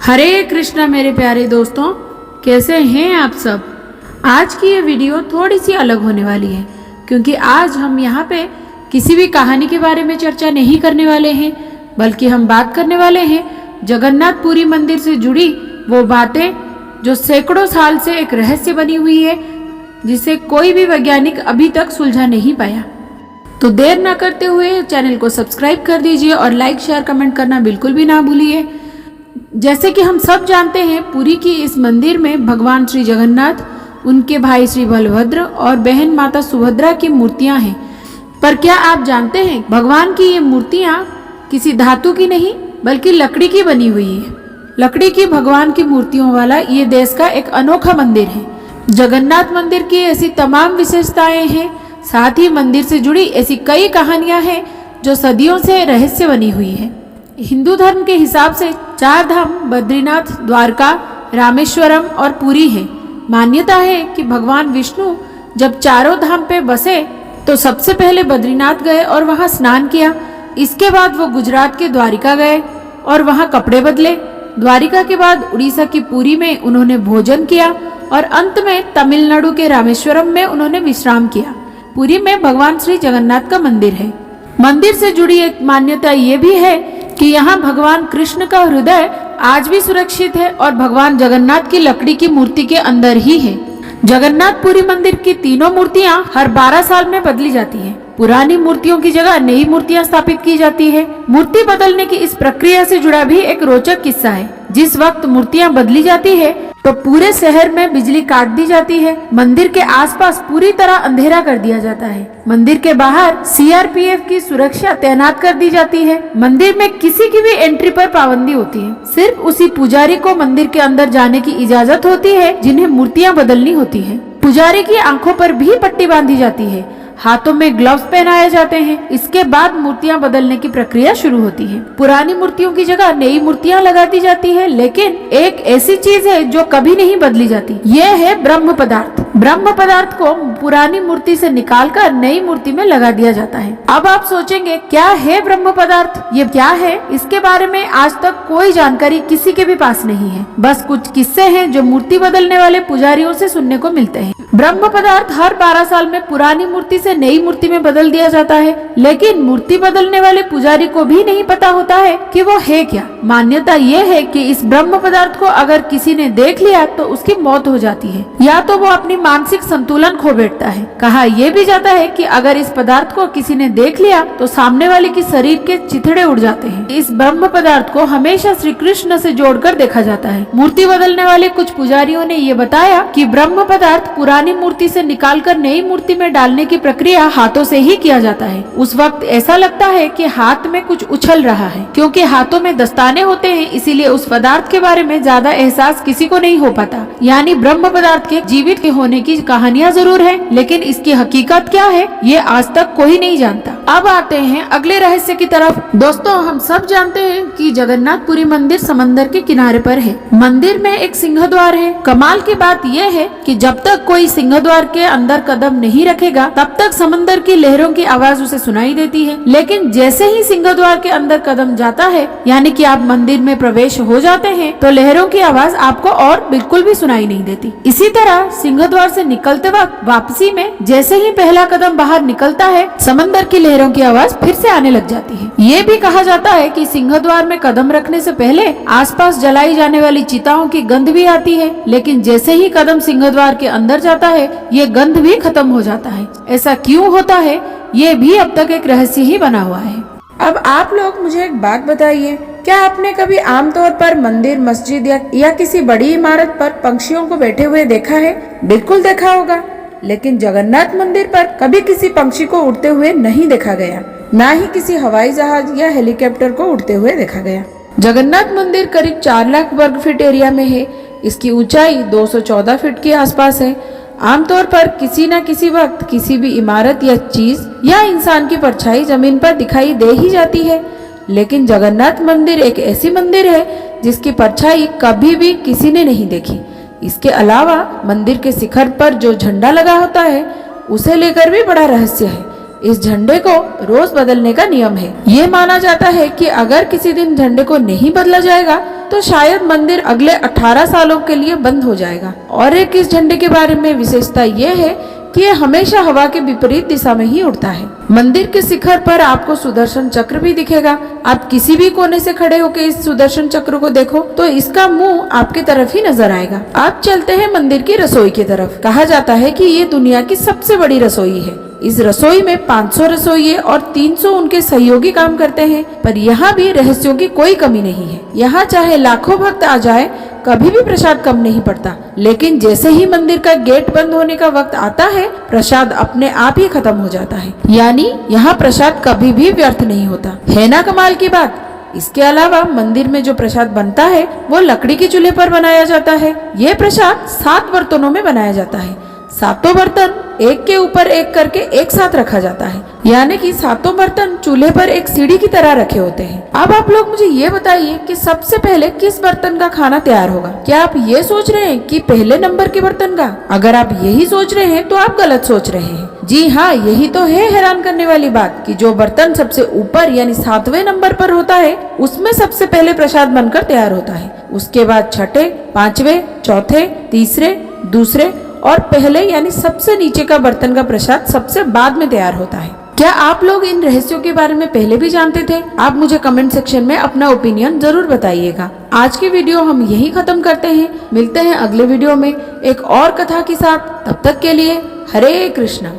हरे कृष्णा मेरे प्यारे दोस्तों, कैसे हैं आप सब। आज की ये वीडियो थोड़ी सी अलग होने वाली है क्योंकि आज हम यहाँ पे किसी भी कहानी के बारे में चर्चा नहीं करने वाले हैं, बल्कि हम बात करने वाले हैं जगन्नाथपुरी मंदिर से जुड़ी वो बातें जो सैकड़ों साल से एक रहस्य बनी हुई है, जिसे कोई भी वैज्ञानिक अभी तक सुलझा नहीं पाया। तो देर ना करते हुए चैनल को सब्सक्राइब कर दीजिए और लाइक शेयर कमेंट करना बिल्कुल भी ना भूलिए। जैसे कि हम सब जानते हैं, पुरी की इस मंदिर में भगवान श्री जगन्नाथ, उनके भाई श्री बलभद्र और बहन माता सुभद्रा की मूर्तियां हैं। पर क्या आप जानते हैं, भगवान की ये मूर्तियां किसी धातु की नहीं बल्कि लकड़ी की बनी हुई है। लकड़ी की भगवान की मूर्तियों वाला ये देश का एक अनोखा मंदिर है। जगन्नाथ मंदिर की ऐसी तमाम विशेषताएं हैं, साथ ही मंदिर से जुड़ी ऐसी कई कहानियां हैं जो सदियों से रहस्य बनी हुई है। हिंदू धर्म के हिसाब से 4 धाम बद्रीनाथ, द्वारका, रामेश्वरम और पुरी है। मान्यता है कि भगवान विष्णु जब चारों धाम पे बसे तो सबसे पहले बद्रीनाथ गए और वहां स्नान किया। इसके बाद वो गुजरात के द्वारिका गए और वहां कपड़े बदले। द्वारिका के बाद उड़ीसा की पुरी में उन्होंने भोजन किया और अंत में तमिलनाडु के रामेश्वरम में उन्होंने विश्राम किया। पुरी में भगवान श्री जगन्नाथ का मंदिर है। मंदिर से जुड़ी एक मान्यता ये भी है कि यहाँ भगवान कृष्ण का हृदय आज भी सुरक्षित है और भगवान जगन्नाथ की लकड़ी की मूर्ति के अंदर ही है। जगन्नाथपुरी मंदिर की तीनों मूर्तियाँ हर 12 साल में बदली जाती हैं। पुरानी मूर्तियों की जगह नई मूर्तियाँ स्थापित की जाती है। मूर्ति बदलने की इस प्रक्रिया से जुड़ा भी एक रोचक किस्सा है। जिस वक्त मूर्तियाँ बदली जाती है तो पूरे शहर में बिजली काट दी जाती है। मंदिर के आसपास पूरी तरह अंधेरा कर दिया जाता है। मंदिर के बाहर सीआरपीएफ की सुरक्षा तैनात कर दी जाती है। मंदिर में किसी की भी एंट्री पर पाबंदी होती है। सिर्फ उसी पुजारी को मंदिर के अंदर जाने की इजाजत होती है जिन्हें मूर्तियाँ बदलनी होती है। पुजारी की आंखों पर भी पट्टी बांधी जाती है, हाथों में ग्लव्स पहनाए जाते हैं। इसके बाद मूर्तियां बदलने की प्रक्रिया शुरू होती है। पुरानी मूर्तियों की जगह नई मूर्तियां लगा दी जाती है, लेकिन एक ऐसी चीज है जो कभी नहीं बदली जाती, ये है ब्रह्म पदार्थ। ब्रह्म पदार्थ को पुरानी मूर्ति से निकालकर नई मूर्ति में लगा दिया जाता है। अब आप सोचेंगे क्या है ब्रह्म पदार्थ, ये क्या है? इसके बारे में आज तक कोई जानकारी किसी के भी पास नहीं है। बस कुछ किस्से हैं जो मूर्ति बदलने वाले पुजारियों से सुनने को मिलते हैं। ब्रह्म पदार्थ हर 12 साल में पुरानी मूर्ति से नई मूर्ति में बदल दिया जाता है, लेकिन मूर्ति बदलने वाले पुजारी को भी नहीं पता होता है कि वो है क्या। मान्यता ये है कि इस ब्रह्म पदार्थ को अगर किसी ने देख लिया तो उसकी मौत हो जाती है, या तो वो अपनी मानसिक संतुलन खो बैठता है। कहा यह भी जाता है कि अगर इस पदार्थ को किसी ने देख लिया तो सामने वाले की शरीर के चिथड़े उड़ जाते हैं। इस ब्रह्म पदार्थ को हमेशा श्री कृष्ण से जोड़कर देखा जाता है। मूर्ति बदलने वाले कुछ पुजारियों ने ये बताया कि ब्रह्म पदार्थ पुरानी मूर्ति से निकालकर नई मूर्ति में डालने की प्रक्रिया हाथों से ही किया जाता है। उस वक्त ऐसा लगता है कि हाथ में कुछ उछल रहा है, क्योंकि हाथों में दस्ताने होते हैं, इसीलिए उस पदार्थ के बारे में ज्यादा एहसास किसी को नहीं हो पाता। यानी ब्रह्म पदार्थ के जीवित के होने की कहानियां जरूर है, लेकिन इसकी हकीकत क्या है ये आज तक कोई नहीं जानता। अब आते हैं अगले रहस्य की तरफ। दोस्तों, हम सब जानते हैं कि जगन्नाथपुरी मंदिर समंदर के किनारे पर है। मंदिर में एक सिंह द्वार है। कमाल की बात यह है कि जब तक कोई सिंह द्वार के अंदर कदम नहीं रखेगा तब तक समंदर की लहरों की आवाज उसे सुनाई देती है, लेकिन जैसे ही सिंह द्वार के अंदर कदम जाता है, यानी कि आप मंदिर में प्रवेश हो जाते हैं, तो लहरों की आवाज आपको और बिल्कुल भी सुनाई नहीं देती। इसी तरह सिंह द्वार से निकलते वक्त वापसी में जैसे ही पहला कदम बाहर निकलता है, समंदर की लहरों की आवाज फिर से आने लग जाती है। ये भी कहा जाता है कि सिंह द्वार में कदम रखने से पहले आसपास जलाई जाने वाली चिताओं की गंध भी आती है, लेकिन जैसे ही कदम सिंह द्वार के अंदर जाता है ये गंध भी खत्म हो जाता है। ऐसा क्यों होता है ये भी अब तक एक रहस्य ही बना हुआ है। अब आप लोग मुझे एक बात बताइए, क्या आपने कभी आमतौर पर मंदिर, मस्जिद या किसी बड़ी इमारत पर पंछियों को बैठे हुए देखा है? बिल्कुल देखा होगा, लेकिन जगन्नाथ मंदिर पर कभी किसी पंछी को उड़ते हुए नहीं देखा गया, ना ही किसी हवाई जहाज या हेलीकॉप्टर को उड़ते हुए देखा गया। जगन्नाथ मंदिर करीब 4 लाख वर्ग फीट एरिया में है। इसकी ऊंचाई 214 फीट के आसपास है। आमतौर पर किसी न किसी वक्त किसी भी इमारत या चीज या इंसान की परछाई जमीन पर दिखाई दे ही जाती है, लेकिन जगन्नाथ मंदिर एक ऐसी मंदिर है जिसकी परछाई कभी भी किसी ने नहीं देखी। इसके अलावा मंदिर के शिखर पर जो झंडा लगा होता है उसे लेकर भी बड़ा रहस्य है। इस झंडे को रोज बदलने का नियम है। ये माना जाता है कि अगर किसी दिन झंडे को नहीं बदला जाएगा तो शायद मंदिर अगले 18 सालों के लिए बंद हो जाएगा। और एक इस झंडे के बारे में विशेषता ये है कि ये हमेशा हवा के विपरीत दिशा में ही उड़ता है। मंदिर के शिखर पर आपको सुदर्शन चक्र भी दिखेगा। आप किसी भी कोने से खड़े होकर इस सुदर्शन चक्र को देखो तो इसका मुंह आपके तरफ ही नजर आएगा। आप चलते हैं मंदिर की रसोई की तरफ। कहा जाता है कि ये दुनिया की सबसे बड़ी रसोई है। इस रसोई में 500 रसोइये और 300 उनके सहयोगी काम करते हैं, पर यहाँ भी रहस्यों की कोई कमी नहीं है। यहाँ चाहे लाखों भक्त आ जाए, कभी भी प्रसाद कम नहीं पड़ता। लेकिन जैसे ही मंदिर का गेट बंद होने का वक्त आता है, प्रसाद अपने आप ही खत्म हो जाता है। यानी यहाँ प्रसाद कभी भी व्यर्थ नहीं होता। है ना कमाल की बात। इसके अलावा मंदिर में जो प्रसाद बनता है वो लकड़ी के चूल्हे पर बनाया जाता है। ये प्रसाद 7 बर्तनों में बनाया जाता है। 7 बर्तन एक के ऊपर एक करके एक साथ रखा जाता है, यानी कि 7 बर्तन चूल्हे पर एक सीढ़ी की तरह रखे होते हैं। अब आप लोग मुझे ये बताइए कि सबसे पहले किस बर्तन का खाना तैयार होगा। क्या आप ये सोच रहे हैं कि पहले नंबर के बर्तन का? अगर आप यही सोच रहे हैं तो आप गलत सोच रहे हैं। जी हाँ, यही तो है हैरान करने वाली बात कि जो बर्तन सबसे ऊपर यानी 7वें नंबर पर होता है उसमें सबसे पहले प्रसाद बनकर तैयार होता है। उसके बाद छठे, 5वें, चौथे, तीसरे, दूसरे और पहले यानी सबसे नीचे का बर्तन का प्रसाद सबसे बाद में तैयार होता है। क्या आप लोग इन रहस्यों के बारे में पहले भी जानते थे? आप मुझे कमेंट सेक्शन में अपना ओपिनियन जरूर बताइएगा। आज की वीडियो हम यही खत्म करते हैं। मिलते हैं अगले वीडियो में एक और कथा के साथ। तब तक के लिए हरे कृष्णा।